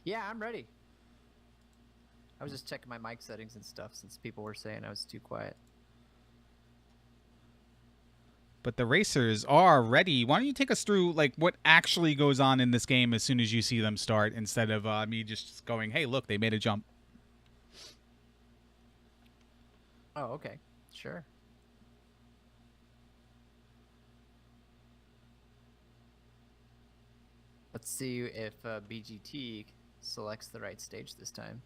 Yeah, I'm ready. I was just checking my mic settings and stuff since people were saying I was too quiet. But the racers are ready. Why don't you take us through like what actually goes on in this game as soon as you see them start, instead of me just going, "Hey, look, they made a jump." Oh, okay. Sure. Let's see if BGT selects the right stage this time.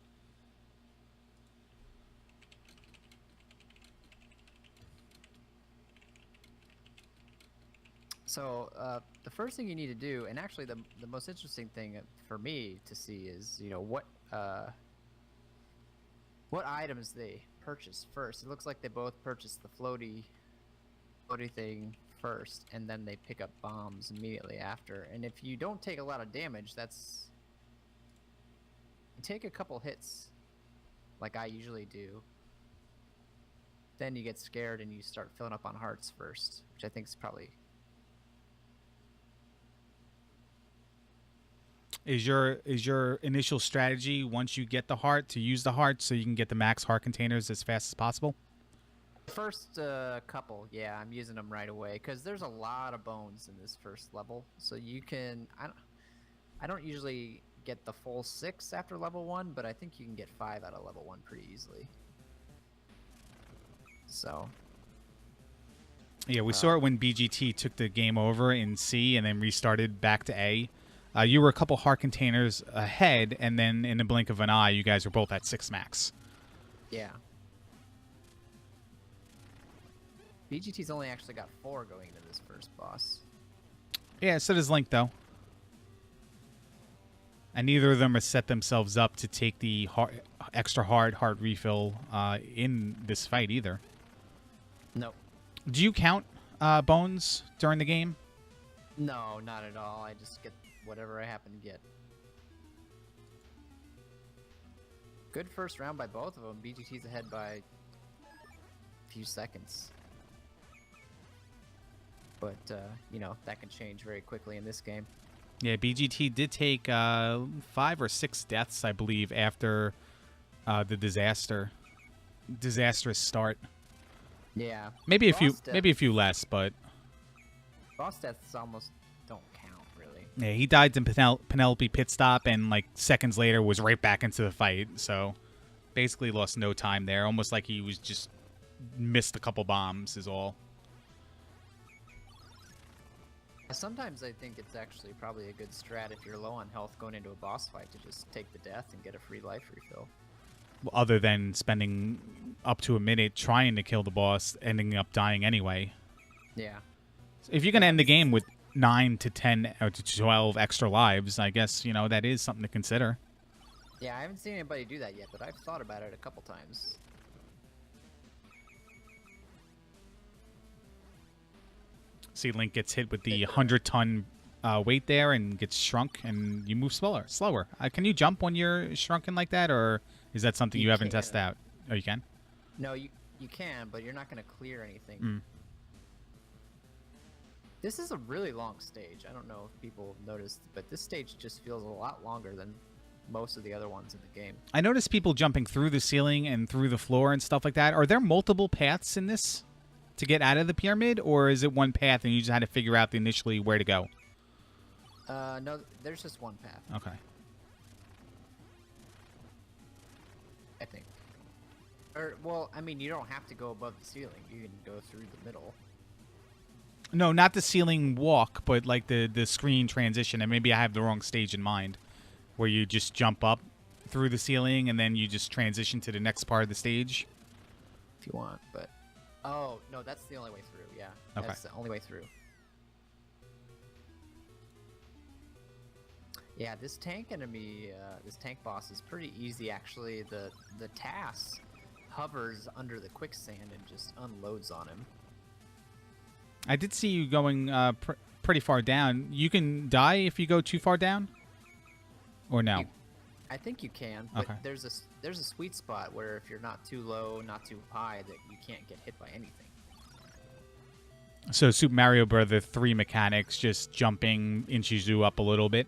So the first thing you need to do, and actually the most interesting thing for me to see is, you know, what items they purchase first. It looks like they both purchased the floaty thing first, and then they pick up bombs immediately after. And if you don't take a lot of damage, that's... You take a couple hits, like I usually do, then you get scared and you start filling up on hearts first, which I think is probably... Is your initial strategy, once you get the heart, to use the heart so you can get the max heart containers as fast as possible? First couple, yeah, I'm using them right away because there's a lot of bones in this first level. So you can, I don't usually get the full 6 after level 1, but I think you can get 5 out of level 1 pretty easily. So. Yeah, we saw it when BGT took the game over in C and then restarted back to A. You were a couple heart containers ahead, and then in the blink of an eye, you guys were both at 6 max. Yeah. BGT's only actually got 4 going into this first boss. Yeah, so does Link, though. And neither of them have set themselves up to take the extra hard heart refill in this fight either. Nope. Do you count bones during the game? No, not at all. I just get whatever I happen to get. Good first round by both of them. BGT's ahead by a few seconds. But, you know, that can change very quickly in this game. Yeah, BGT did take 5 or 6 deaths, I believe, after the disastrous start. Yeah. Maybe a few less, but boss deaths almost don't count, really. Yeah, he died in Penelope pit stop, and like seconds later was right back into the fight. So basically lost no time there. Almost like he was just missed a couple bombs is all. Sometimes I think it's actually probably a good strat if you're low on health going into a boss fight to just take the death and get a free life refill. Well, other than spending up to a minute trying to kill the boss, ending up dying anyway. Yeah. If you're going to end the game with 9 to 10 or to 12 extra lives, I guess, you know, that is something to consider. Yeah, I haven't seen anybody do that yet, but I've thought about it a couple times. See, Link gets hit with the 100-ton weight there and gets shrunk, and you move slower. Can you jump when you're shrunken like that, or is that something you haven't tested out? Oh, you can? No, you can, but you're not going to clear anything. This is a really long stage. I don't know if people have noticed, but this stage just feels a lot longer than most of the other ones in the game. I noticed people jumping through the ceiling and through the floor and stuff like that. Are there multiple paths in this to get out of the pyramid, or is it one path and you just had to figure out initially where to go? No, there's just one path. Okay. I think. Or, well, I mean, you don't have to go above the ceiling. You can go through the middle. No, not the ceiling walk, but like the screen transition. And maybe I have the wrong stage in mind, where you just jump up through the ceiling and then you just transition to the next part of the stage. If you want, but... Oh, no, that's the only way through, yeah. Okay. That's the only way through. Yeah, this tank enemy, this tank boss is pretty easy, actually. The task hovers under the quicksand and just unloads on him. I did see you going pretty far down. You can die if you go too far down? Or no? I think you can, but okay. there's a sweet spot where if you're not too low, not too high, that you can't get hit by anything. So Super Mario Bros. 3 mechanics, just jumping inches you up a little bit?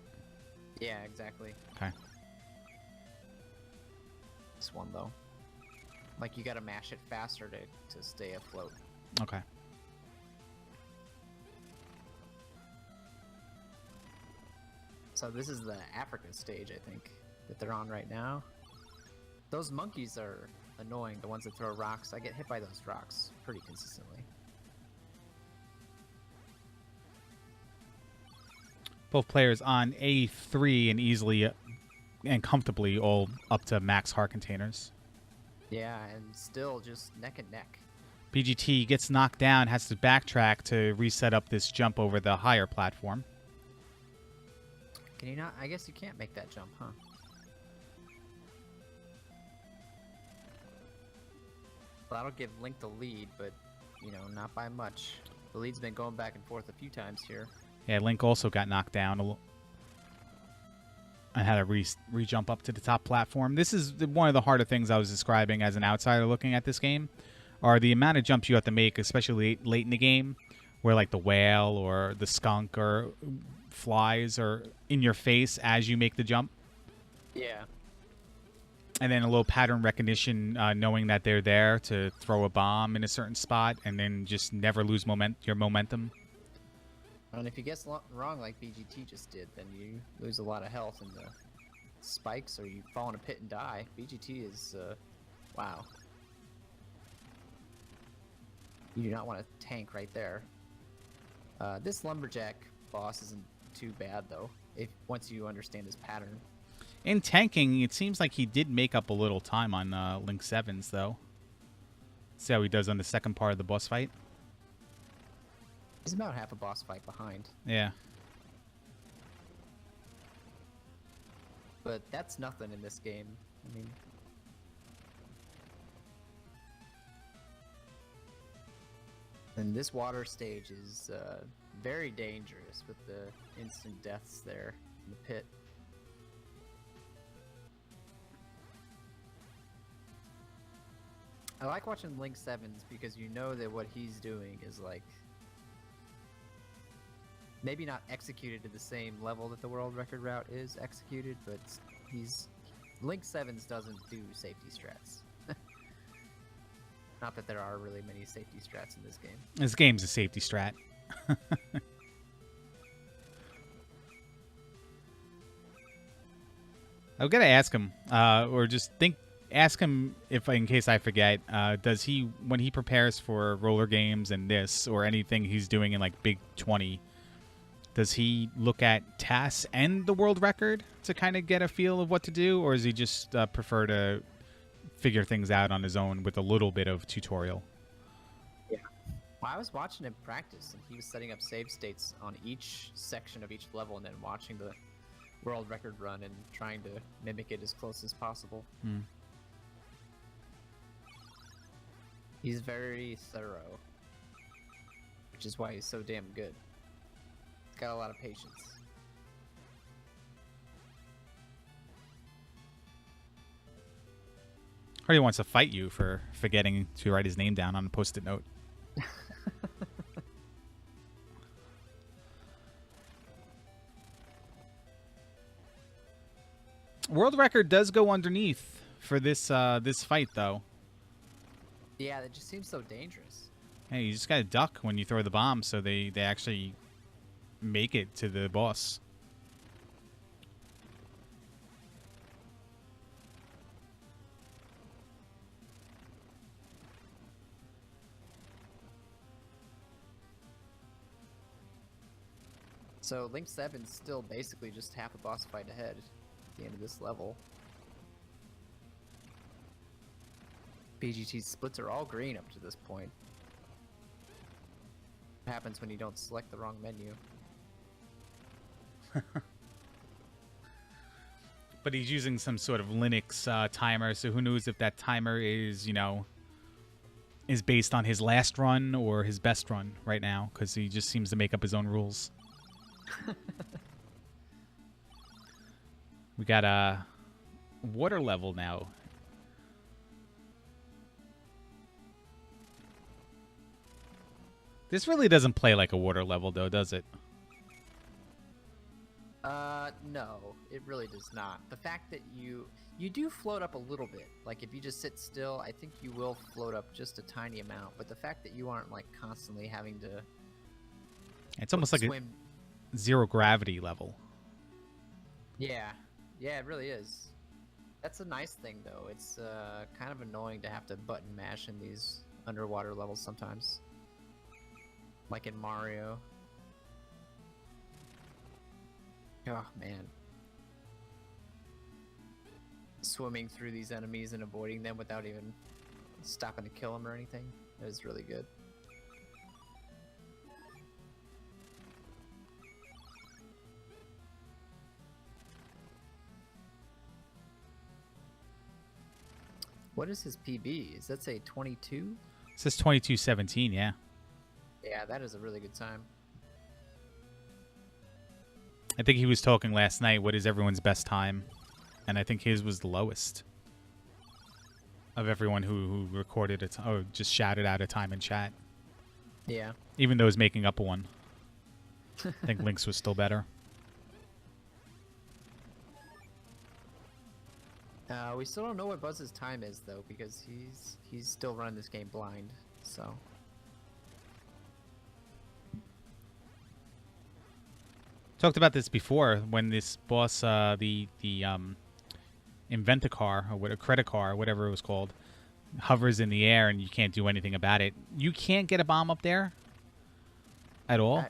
Yeah, exactly. Okay. This one though, like you gotta mash it faster to stay afloat. Okay. So this is the Africa stage, I think, that they're on right now. Those monkeys are annoying, the ones that throw rocks. I get hit by those rocks pretty consistently. Both players on A3 and easily and comfortably all up to max heart containers. Yeah, and still just neck and neck. BGT gets knocked down, has to backtrack to reset up this jump over the higher platform. Can you not? I guess you can't make that jump, huh? Well, that'll give Link the lead, but, you know, not by much. The lead's been going back and forth a few times here. Yeah, Link also got knocked down and had to re-jump up to the top platform. This is one of the harder things I was describing as an outsider looking at this game, are the amount of jumps you have to make, especially late in the game, where like the whale or the skunk or flies are in your face as you make the jump. Yeah. And then a little pattern recognition, knowing that they're there to throw a bomb in a certain spot, and then just never lose your momentum. And if you guess wrong like BGT just did, then you lose a lot of health in the spikes, or you fall in a pit and die. BGT is, wow. You do not want to tank right there. This lumberjack boss isn't too bad though, once you understand his pattern. In tanking, it seems like he did make up a little time on Link 7's, though. See how he does on the second part of the boss fight? He's about half a boss fight behind. Yeah. But that's nothing in this game. I mean... And this water stage is very dangerous with the instant deaths there in the pit. I like watching Link 7's because you know that what he's doing is like maybe not executed to the same level that the world record route is executed, but Link 7's doesn't do safety strats. Not that there are really many safety strats in this game. This game's a safety strat. I've got to ask him, or just ask him if, in case I forget, does he, when he prepares for roller games and this, or anything he's doing in like Big 20, does he look at tasks and the world record to kind of get a feel of what to do, or does he just prefer to figure things out on his own with a little bit of tutorial? Yeah. Well, I was watching him practice, and he was setting up save states on each section of each level, and then watching the world record run and trying to mimic it as close as possible. Hmm. He's very thorough, which is why he's so damn good. He's got a lot of patience. Or he wants to fight you for forgetting to write his name down on a post-it note. World record does go underneath for this this fight, though. Yeah, that just seems so dangerous. Hey, you just gotta duck when you throw the bomb, so they actually make it to the boss. So Link 7's still basically just half a boss fight ahead at the end of this level. BGT's splits are all green up to this point. What happens when you don't select the wrong menu? But he's using some sort of Linux timer, so who knows if that timer is, you know, is based on his last run or his best run right now, because he just seems to make up his own rules. We got a water level now. This really doesn't play like a water level, though, does it? No, it really does not. The fact that you do float up a little bit. Like if you just sit still, I think you will float up just a tiny amount. But the fact that you aren't like constantly having to It's almost like swim. a zero gravity level. Yeah, yeah, it really is. That's a nice thing though. It's kind of annoying to have to button mash in these underwater levels sometimes. Like in Mario. Oh man. Swimming through these enemies and avoiding them without even stopping to kill them or anything. It was really good. What is his PB? Does that say 22? It says 22:17, yeah. Yeah, that is a really good time. I think he was talking last night, what is everyone's best time? And I think his was the lowest of everyone who recorded it, or just shouted out a time in chat. Yeah. Even though he's making up one. I think Link's was still better. We still don't know what Buzz's time is though, because he's still running this game blind. So. Talked about this before when this boss, the Inventacar or what, a credit car, whatever it was called, hovers in the air and you can't do anything about it. You can't get a bomb up there at all.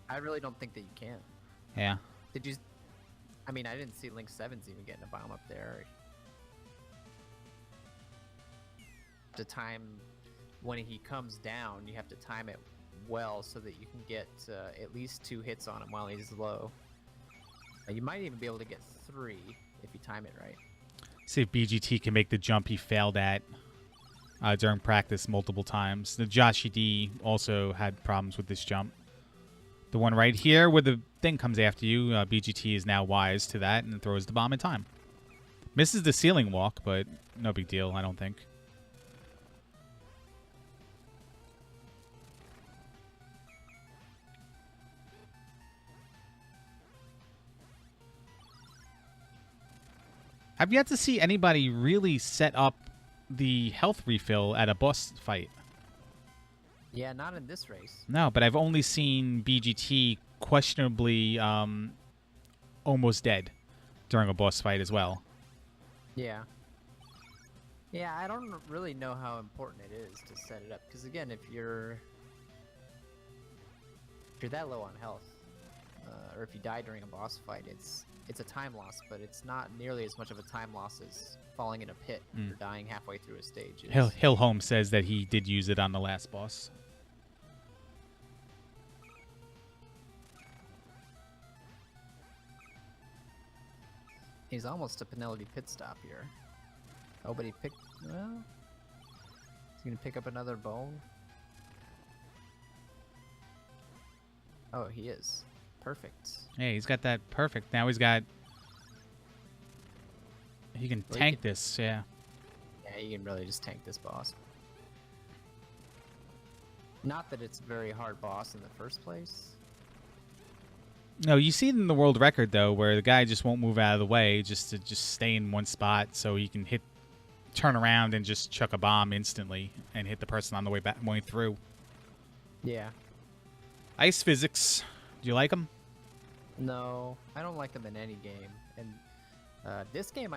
I really don't think that you can. Yeah. Did you? I mean, I didn't see Link 7's even getting a bomb up there. To time when he comes down, you have to time it well so that you can get at least 2 hits on him while he's low. You might even be able to get 3 if you time it right. See if BGT can make the jump he failed at during practice multiple times. The Joshy D also had problems with this jump. The one right here where the thing comes after you, BGT is now wise to that and throws the bomb in time. Misses the ceiling walk, but no big deal, I don't think. I've yet to see anybody really set up the health refill at a boss fight. Yeah, not in this race. No, but I've only seen BGT questionably almost dead during a boss fight as well. Yeah. Yeah, I don't really know how important it is to set it up, because again, if you're that low on health, or if you die during a boss fight, it's a time loss, but it's not nearly as much of a time loss as falling in a pit or dying halfway through a stage. Hill Holmes says that he did use it on the last boss. He's almost a penalty pit stop here. Oh, but he picked... Well... He's gonna pick up another bone? Oh, he is. Perfect. Hey, he's got that perfect. Now he's got... He can tank this, yeah. Yeah, you can really just tank this boss. Not that it's a very hard boss in the first place. No, you see it in the world record, though, where the guy just won't move out of the way just to stay in one spot so he can turn around and just chuck a bomb instantly and hit the person on the way through. Yeah. Ice physics. Do you like them? No, I don't like them in any game. And this game,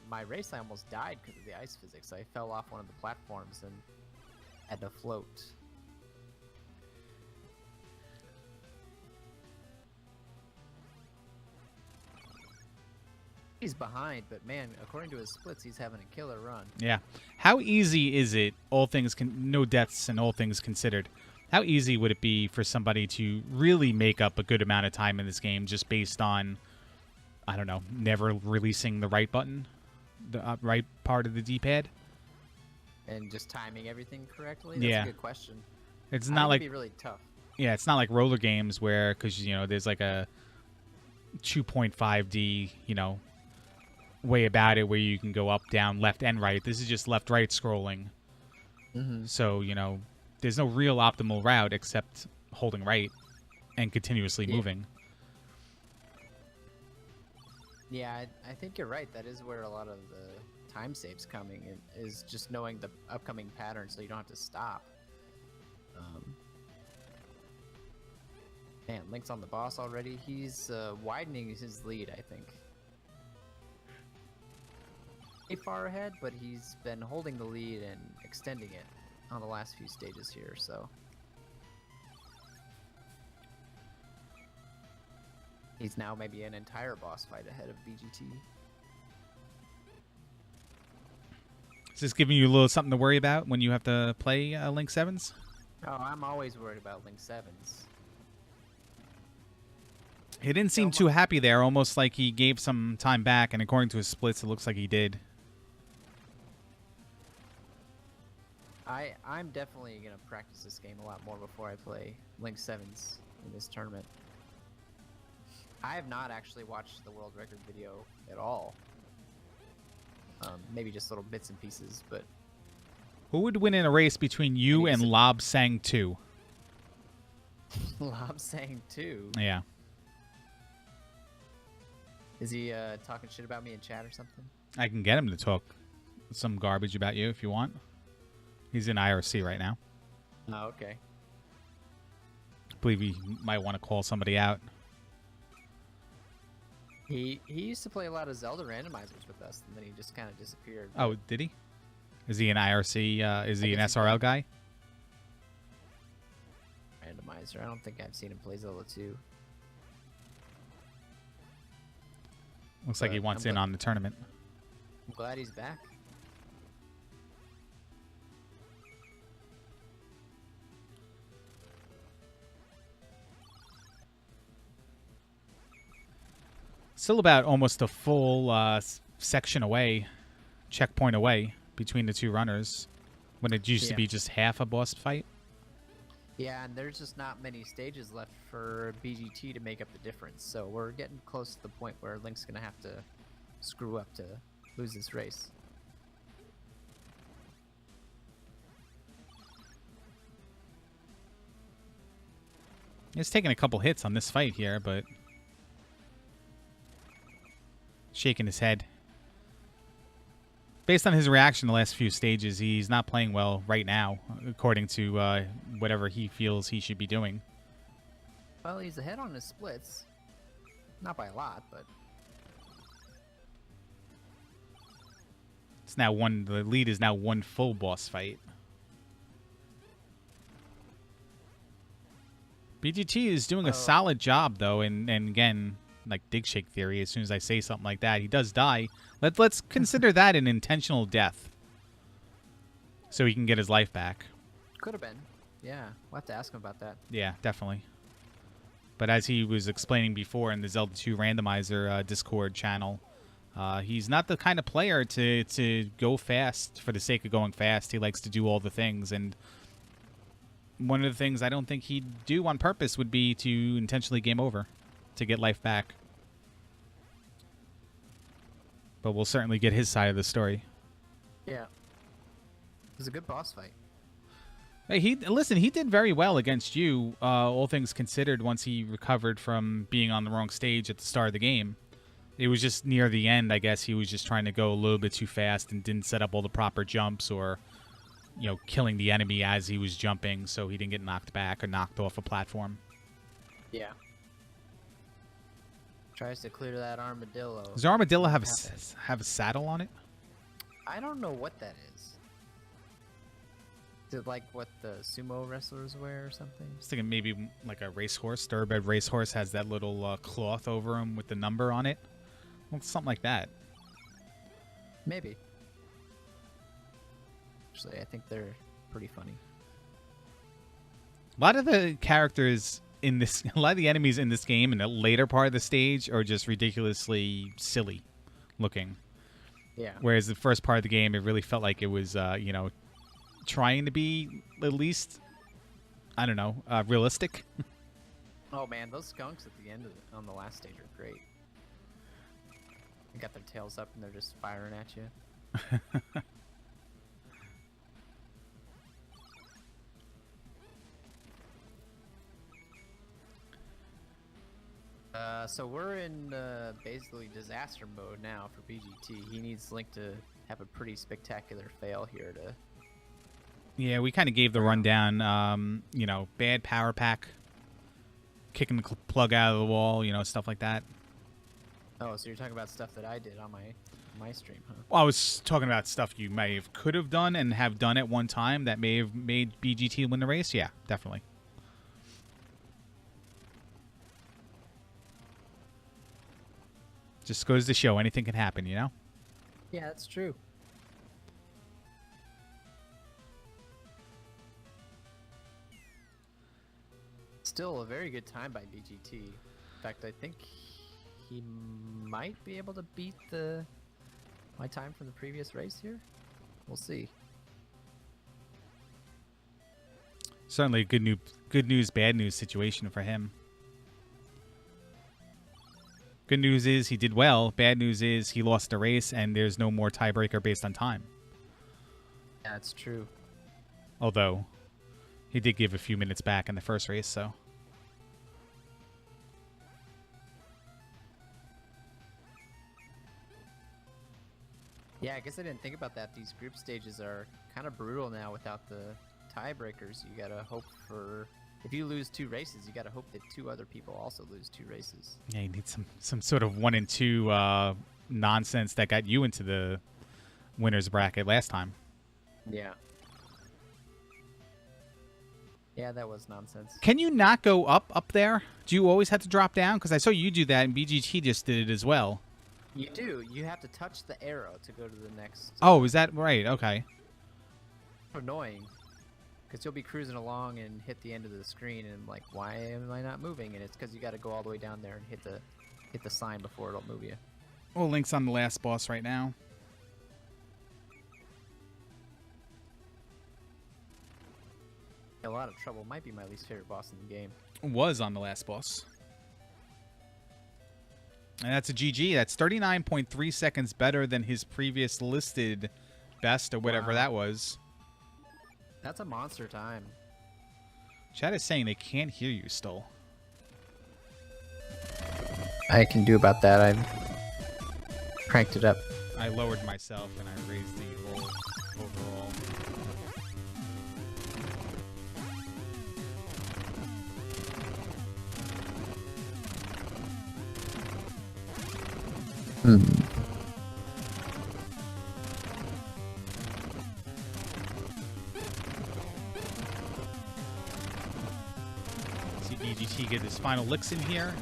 my race, I almost died because of the ice physics. I fell off one of the platforms and had to float. He's behind, but man, according to his splits, he's having a killer run. Yeah. How easy is it, no deaths and all things considered, how easy would it be for somebody to really make up a good amount of time in this game just based on, I don't know, never releasing the right button, the right part of the D-pad? And just timing everything correctly? That's a good question. It's not like... It'd be really tough. Yeah, it's not like roller games where, because, you know, there's like a 2.5D, you know, way about it where you can go up, down, left, and right. This is just left-right scrolling. Mm-hmm. So, you know, there's no real optimal route except holding right and continuously moving. Yeah, I think you're right. That is where a lot of the time saves coming in, is just knowing the upcoming pattern so you don't have to stop. Man, Link's on the boss already. He's widening his lead, I think. Far ahead, but he's been holding the lead and extending it on the last few stages here, so he's now maybe an entire boss fight ahead of BGT. Is this giving you a little something to worry about when you have to play Link 7s? Oh, I'm always worried about Link 7s. He didn't seem too happy there, almost like he gave some time back, and according to his splits, it looks like he did. I'm definitely going to practice this game a lot more before I play Link 7s in this tournament. I have not actually watched the world record video at all. Maybe just little bits and pieces, but... Who would win in a race between you and Lob Sang 2? Lob Sang 2? Yeah. Is he talking shit about me in chat or something? I can get him to talk some garbage about you if you want. He's in IRC right now. Oh, okay. I believe he might want to call somebody out. He used to play a lot of Zelda randomizers with us, and then he just kind of disappeared. Oh, did he? Is he an IRC? Is he an SRL guy? Randomizer. I don't think I've seen him play Zelda 2. Looks like he wants in on the tournament. I'm glad he's back. Still about almost a full section away, checkpoint away between the two runners, when it used to be just half a boss fight. Yeah, and there's just not many stages left for BGT to make up the difference, so we're getting close to the point where Link's gonna have to screw up to lose this race. He's taking a couple hits on this fight here, but shaking his head. Based on his reaction the last few stages, he's not playing well right now, according to whatever he feels he should be doing. Well, he's ahead on his splits. Not by a lot, but... It's now one. The lead is now one full boss fight. BGT is doing a solid job, though, and again, like Dig Shake Theory, as soon as I say something like that, he does die. Let's consider that an intentional death, so he can get his life back. Could have been. Yeah, we'll have to ask him about that. Yeah, definitely. But as he was explaining before in the Zelda 2 randomizer Discord channel, he's not the kind of player to go fast for the sake of going fast. He likes to do all the things, and one of the things I don't think he'd do on purpose would be to intentionally game over to get life back. But we'll certainly get his side of the story. Yeah. It was a good boss fight. Hey, he did very well against you, all things considered, once he recovered from being on the wrong stage at the start of the game. It was just near the end, I guess he was just trying to go a little bit too fast and didn't set up all the proper jumps, or, you know, killing the enemy as he was jumping so he didn't get knocked back or knocked off a platform. Yeah. Tries to clear that armadillo. Does the armadillo have a saddle on it? I don't know what that is. Is it like what the sumo wrestlers wear or something? I was thinking maybe like a racehorse. Thoroughbred racehorse has that little cloth over him with the number on it. Well, something like that. Maybe. Actually, I think they're pretty funny. A lot of the characters in this, a lot of the enemies in this game in the later part of the stage are just ridiculously silly looking. Yeah. Whereas the first part of the game, it really felt like it was, you know, trying to be at least, I don't know, realistic. Oh man, those skunks at the end of on the last stage are great. They got their tails up and they're just firing at you. So we're in basically disaster mode now for BGT. He needs Link to have a pretty spectacular fail here to. Yeah, we kind of gave the rundown. You know, bad power pack, kicking the plug out of the wall. You know, stuff like that. Oh, so you're talking about stuff that I did on my stream, huh? Well, I was talking about stuff you may have could have done and have done at one time that may have made BGT win the race. Yeah, definitely. Just goes to show anything can happen, you know? Yeah, that's true. Still a very good time by BGT. In fact, I think he might be able to beat my time from the previous race here. We'll see. Certainly a good news, bad news situation for him. Good news is he did well. Bad news is he lost the race, and there's no more tiebreaker based on time. Yeah, that's true. Although, he did give a few minutes back in the first race, so. Yeah, I guess I didn't think about that. These group stages are kind of brutal now without the tiebreakers. You gotta hope for... If you lose 2 races, you gotta hope that 2 other people also lose 2 races. Yeah, you need some sort of 1 and 2 nonsense that got you into the winner's bracket last time. Yeah. Yeah, that was nonsense. Can you not go up there? Do you always have to drop down? Because I saw you do that, and BGT just did it as well. You do. You have to touch the arrow to go to the next... Oh, is that right? Okay. Annoying. Because you'll be cruising along and hit the end of the screen, and like, why am I not moving? And it's because you got to go all the way down there and hit the sign before it'll move you. Well, Link's on the last boss right now. A lot of trouble. Might be my least favorite boss in the game. Was on the last boss. And that's a GG. That's 39.3 seconds better than his previous listed best or whatever that was. That's a monster time. Chat is saying they can't hear you still. I can do about that. I've cranked it up. I lowered myself and I raised the whole overall. See BGT get his final licks in here.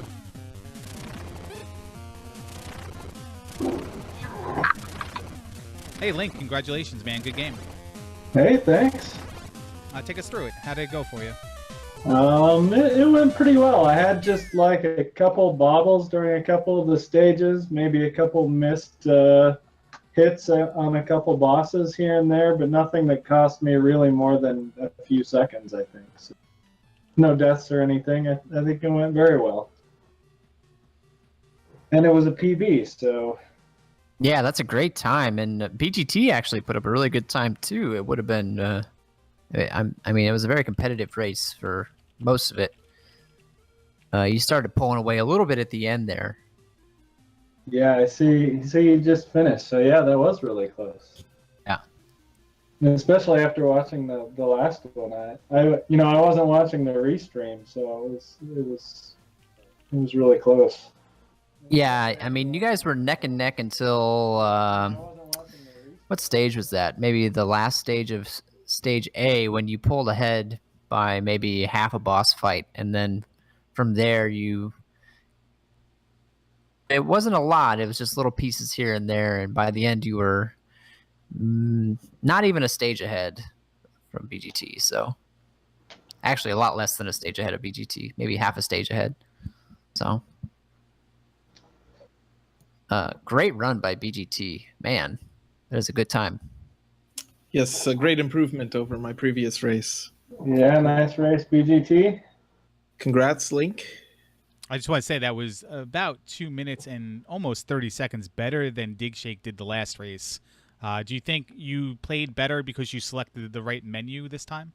Hey Link, congratulations, man. Good game. Hey, thanks. Take us through it. How did it go for you? It went pretty well. I had just like a couple bobbles during a couple of the stages, maybe a couple missed hits on a couple bosses here and there, but nothing that cost me really more than a few seconds, I think. So, no deaths or anything. I think it went very well. And it was a PB, so... Yeah, that's a great time, and BGT actually put up a really good time too. It would have been, I mean, it was a very competitive race for most of it. You started pulling away a little bit at the end there. Yeah, I see. You just finished, so yeah, that was really close. Yeah, and especially after watching the last one, I wasn't watching the restream, so it was really close. Yeah, I mean, you guys were neck and neck until what stage was that? Maybe the last stage of stage A, when you pulled ahead by maybe half a boss fight, and then from there it wasn't a lot. It was just little pieces here and there, and by the end you were not even a stage ahead from BGT. So actually a lot less than a stage ahead of BGT, maybe half a stage ahead. So great run by BGT. Man, that was a good time. Yes, a great improvement over my previous race. Yeah, nice race, BGT. Congrats, Link. I just want to say that was about 2 minutes and almost 30 seconds better than Digshake did the last race. Do you think you played better because you selected the right menu this time?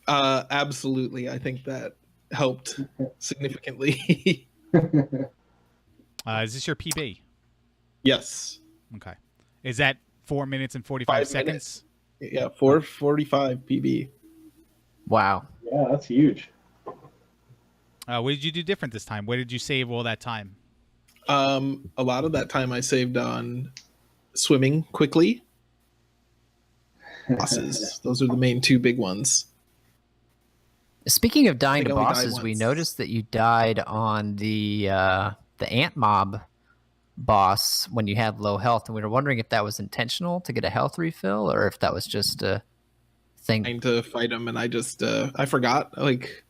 Absolutely. I think that helped significantly. Is this your PB? Yes. Okay. Is that 4 minutes and 45 5 seconds? minutes. Yeah, 4:45 PB. Wow. Yeah, that's huge. What did you do different this time? Where did you save all that time? A lot of that time I saved on swimming quickly. Bosses. Those are the main two big ones. Speaking of dying think to I only died bosses, we once. noticed that you died on the ant mob boss when you had low health, and we were wondering if that was intentional to get a health refill, or if that was just a thing. Trying to fight him, and I just I forgot. Like,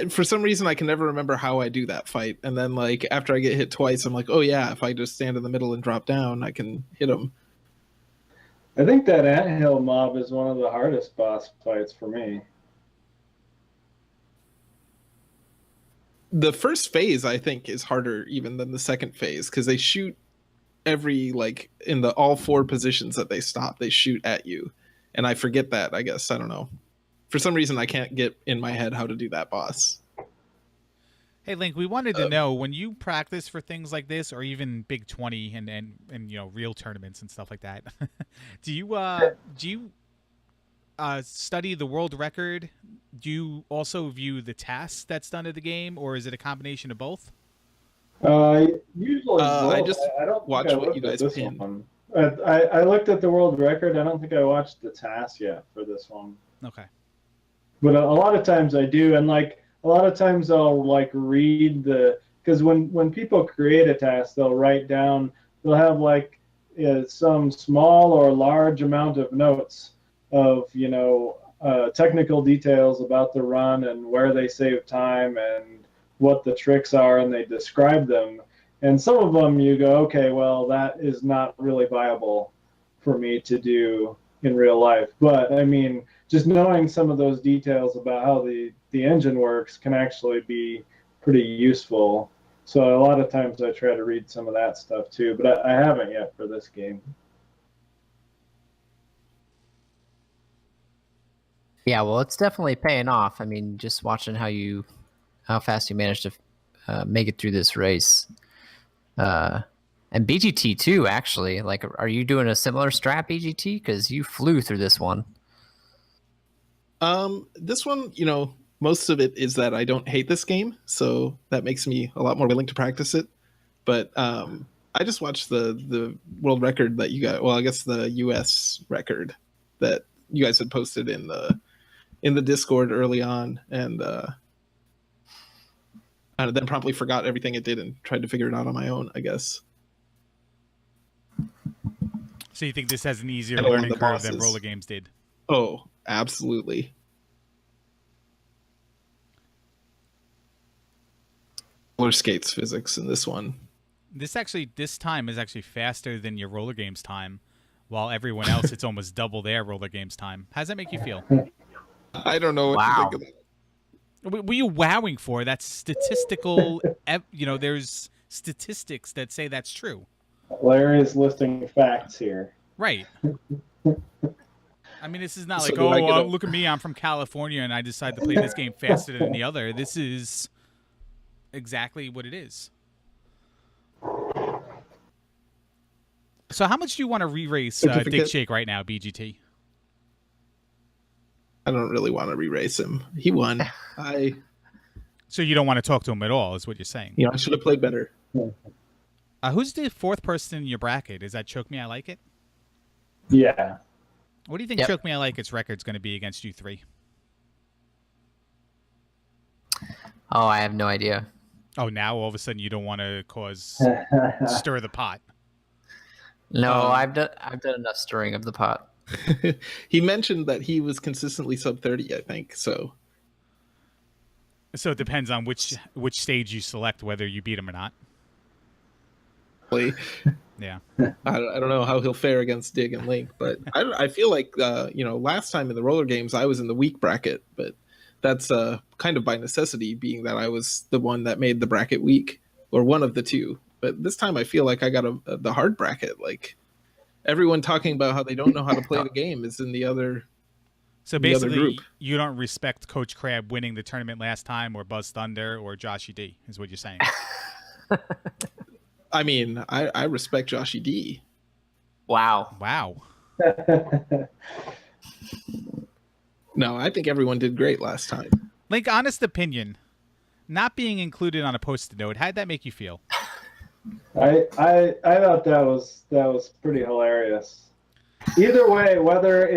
for some reason, I can never remember how I do that fight. And then, like, after I get hit twice, I'm like, oh yeah, if I just stand in the middle and drop down, I can hit him. I think that anthill mob is one of the hardest boss fights for me. The first phase, I think, is harder even than the second phase because they shoot every like in the all four positions that they stop, they shoot at you, and I forget that. I guess I don't know. For some reason, I can't get in my head how to do that boss. Hey, Link, we wanted to know, when you practice for things like this, or even Big 20 and you know, real tournaments and stuff like that, do you study the world record? Do you also view the tasks that's done at the game, or is it a combination of both? Usually, I just I don't watch think I what you looked at guys this pin. one. I looked at the world record. I don't think I watched the task yet for this one. Okay. But a lot of times I do, and like a lot of times I'll like read because when people create a task, they'll write down, they'll have like some small or large amount of notes of technical details about the run and where they save time and what the tricks are, and they describe them. And some of them you go, okay, well, that is not really viable for me to do in real life. But I mean, just knowing some of those details about how the engine works can actually be pretty useful. So a lot of times I try to read some of that stuff too, but I haven't yet for this game. Yeah, well, it's definitely paying off. I mean, just watching how fast you managed to make it through this race. And BGT too, actually. Like, are you doing a similar strat, BGT? Because you flew through this one. This one, most of it is that I don't hate this game, so that makes me a lot more willing to practice it. But I just watched the world record that you got. Well, I guess the US record that you guys had posted in the Discord early on, and then promptly forgot everything it did and tried to figure it out on my own, I guess. So you think this has an easier And one of learning the curve than bosses. roller games did? Oh, absolutely. Roller skates physics in this one. This time is actually faster than your roller games time, while everyone else it's almost double their roller games time. How does that make you feel? I don't know what Wow. to think of that. What are you wowing for? That's statistical. There's statistics that say that's true. Larry is listing facts here. Right. I mean, this is not So like, did I get a- look at me, I'm from California, and I decided to play this game faster than the other. This is exactly what it is. So how much do you want to re-race Dick Certificate? Shake right now, BGT? I don't really want to re-race him. He won. So you don't want to talk to him at all, is what you're saying. I should have played better. Who's the fourth person in your bracket? Is that Choke Me I Like It? Yeah. What do you think Yep. Choke Me I Like It's record's going to be against you three? Oh, I have no idea. Oh, now all of a sudden you don't want to stir the pot. No, I've done enough stirring of the pot. He mentioned that he was consistently sub 30, I think. So So it depends on which stage you select, whether you beat him or not. Yeah. I don't know how he'll fare against Dig and Link, but I feel like last time in the roller games I was in the weak bracket, but that's kind of by necessity, being that I was the one that made the bracket weak, or one of the two. But this time I feel like I got the hard bracket. Like, everyone talking about how they don't know how to play the game is in the other So the other basically, group. you don't respect Coach Crab winning the tournament last time, or Buzz Thunder, or Joshy D, is what you're saying. I mean, I respect Joshy D. Wow. Wow. No, I think everyone did great last time. Link, honest opinion, not being included on a post-it note, how'd that make you feel? I thought that was pretty hilarious. Either way, whether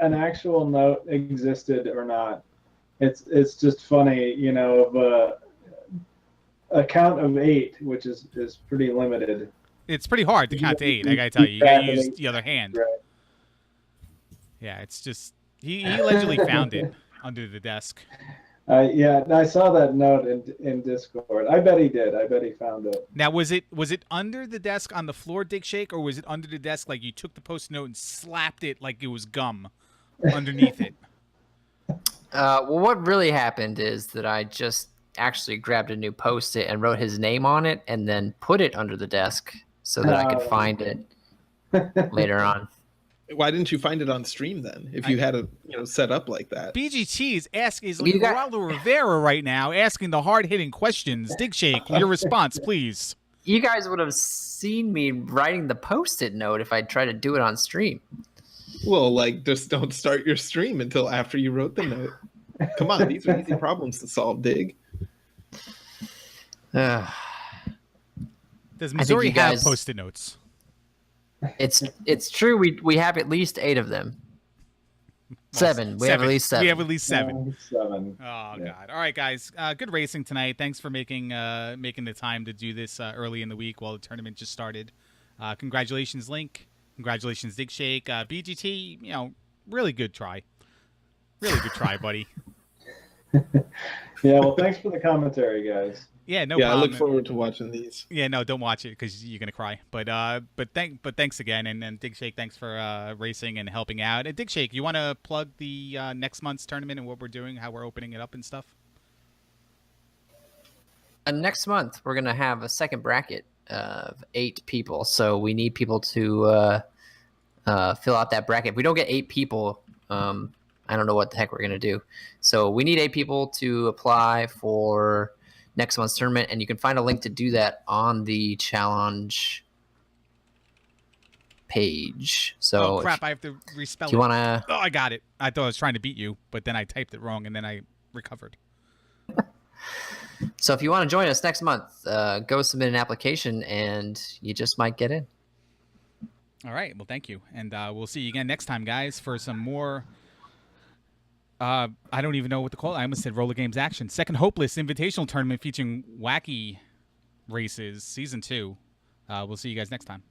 an actual note existed or not, it's just funny, you know, of a count of 8, which is pretty limited. It's pretty hard to count to 8, I gotta tell you. You gotta use the other hand. Right. Yeah, it's just he allegedly found it under the desk. Yeah, I saw that note in Discord. I bet he did. I bet he found it. Now, was it under the desk on the floor, Dick Shake, or was it under the desk like you took the post-it note and slapped it like it was gum underneath it? Well, what really happened is that I just actually grabbed a new Post-it and wrote his name on it, and then put it under the desk so that I could find it later on. Why didn't you find it on stream then? If you had it, set up like that. BGT is like Geraldo Rivera right now, asking the hard-hitting questions. Dig Shake, your response, please. You guys would have seen me writing the Post-it note if I tried to do it on stream. Well, just don't start your stream until after you wrote the note. Come on, these are easy problems to solve, Dig. Does Missouri have Post-it notes? It's true. We have at least 8 of them. 7. We have at least 7. We have at least 7. 7. Oh God! All right, guys. Good racing tonight. Thanks for making the time to do this early in the week while the tournament just started. Congratulations, Link. Congratulations, Dig Shake. BGT. Really good try. Really good try, buddy. Yeah. Well, thanks for the commentary, guys. Yeah, no problem. I look forward to watching these. Yeah, no, don't watch it because you're gonna cry. But thanks again, and Dig Shake, thanks for racing and helping out. And Dig Shake, you want to plug the next month's tournament and what we're doing, how we're opening it up and stuff? Next month we're gonna have a second bracket of 8 people, so we need people to fill out that bracket. If we don't get 8 people, I don't know what the heck we're gonna do. So we need 8 people to apply for next month's tournament, and you can find a link to do that on the challenge page. So crap, I have to respell it. You wanna? Oh, I got it. I thought I was trying to beat you, but then I typed it wrong, and then I recovered. So if you want to join us next month, go submit an application, and you just might get in. All right. Well, thank you, and we'll see you again next time, guys, for some more. I don't even know what to call it. I almost said Roller Games Action. Second Hopeless Invitational Tournament featuring Wacky Races Season 2. We'll see you guys next time.